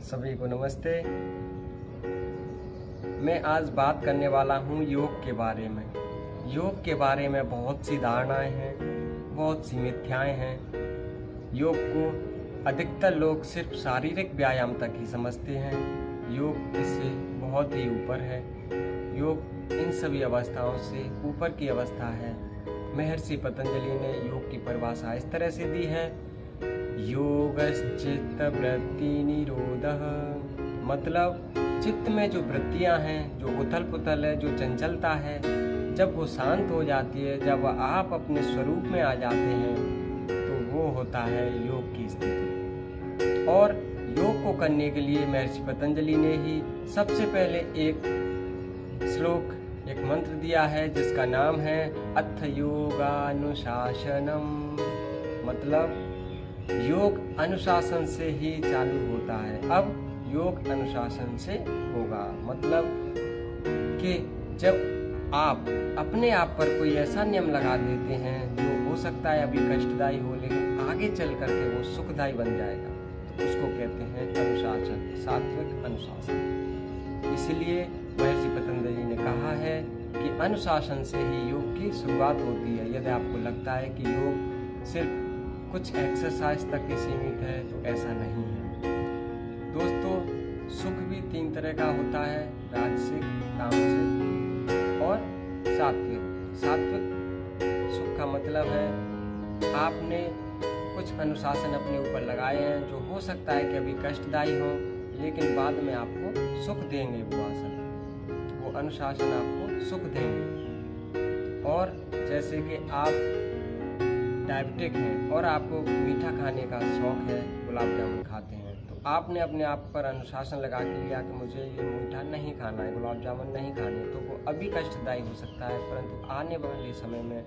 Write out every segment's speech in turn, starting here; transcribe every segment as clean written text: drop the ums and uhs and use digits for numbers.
सभी को नमस्ते। मैं आज बात करने वाला हूँ योग के बारे में। योग के बारे में बहुत सी धारणाएं हैं, बहुत सी मिथ्याएं हैं। योग को अधिकतर लोग सिर्फ शारीरिक व्यायाम तक ही समझते हैं। योग इससे बहुत ही ऊपर है। योग इन सभी अवस्थाओं से ऊपर की अवस्था है। महर्षि पतंजलि ने योग की परिभाषा इस तरह से दी है, योगश्चित्त वृत्ति निरोधः। मतलब चित्त में जो वृत्तियां हैं, जो उथल पुथल है, जो चंचलता है, जब वो शांत हो जाती है, जब आप अपने स्वरूप में आ जाते हैं, तो वो होता है योग की स्थिति। और योग को करने के लिए महर्षि पतंजलि ने ही सबसे पहले एक श्लोक, एक मंत्र दिया है जिसका नाम है अथ योगानुशासनम। मतलब योग अनुशासन से ही चालू होता है। अब योग अनुशासन से होगा, मतलब कि जब आप अपने आप पर कोई ऐसा नियम लगा देते हैं जो हो सकता है अभी कष्टदायी हो, लेकिन आगे चल करके वो सुखदायी बन जाएगा, तो उसको कहते हैं अनुशासन, सात्विक अनुशासन। इसलिए महर्षि पतंजलि ने कहा है कि अनुशासन से ही योग की शुरुआत होती है। यदि आपको लगता है कि योग सिर्फ कुछ एक्सरसाइज तक ही सीमित है, तो ऐसा नहीं है दोस्तों। सुख भी 3 तरह का होता है, राजसिक, तामसिक और सात्विक। सात्विक सुख का मतलब है आपने कुछ अनुशासन अपने ऊपर लगाए हैं जो हो सकता है कि अभी कष्टदायी हो, लेकिन बाद में आपको सुख देंगे। वो आसन, वो अनुशासन आपको सुख देंगे। और जैसे कि आप डायबिटिक हैं और आपको मीठा खाने का शौक है, गुलाब जामुन खाते हैं, तो आपने अपने आप पर अनुशासन लगा के लिया कि मुझे ये मीठा नहीं खाना है, गुलाब जामुन नहीं खाने, तो वो अभी कष्टदायी हो सकता है, परंतु आने वाले समय में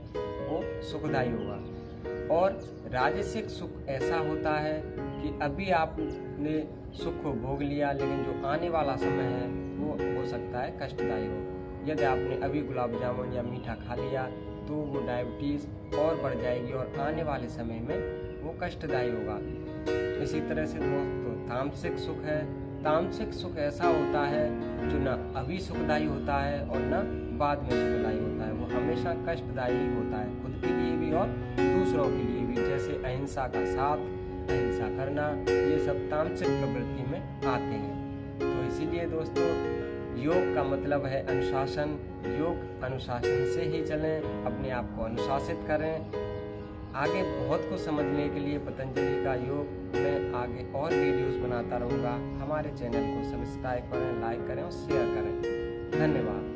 वो सुखदायी होगा। और राजसिक सुख ऐसा होता है कि अभी आपने सुख को भोग लिया, लेकिन जो आने वाला समय है वो हो सकता है कष्टदायी हो। यदि आपने अभी गुलाब जामुन या मीठा खा लिया तो वो डायबिटीज़ और बढ़ जाएगी और आने वाले समय में वो कष्टदायी होगा। इसी तरह से दोस्तों तामसिक सुख है। तामसिक सुख ऐसा होता है जो ना अभी सुखदायी होता है और ना बाद में सुखदायी होता है। वो हमेशा कष्टदायी होता है, खुद के लिए भी और दूसरों के लिए भी। जैसे अहिंसा का साथ, अहिंसा करना, ये सब तामसिक प्रवृत्ति में आते हैं। तो इसीलिए दोस्तों योग का मतलब है अनुशासन। योग अनुशासन से ही चलें, अपने आप को अनुशासित करें। आगे बहुत कुछ समझने के लिए पतंजलि का योग में आगे और वीडियोस बनाता रहूँगा। हमारे चैनल को सब्सक्राइब करें, लाइक करें और शेयर करें। धन्यवाद।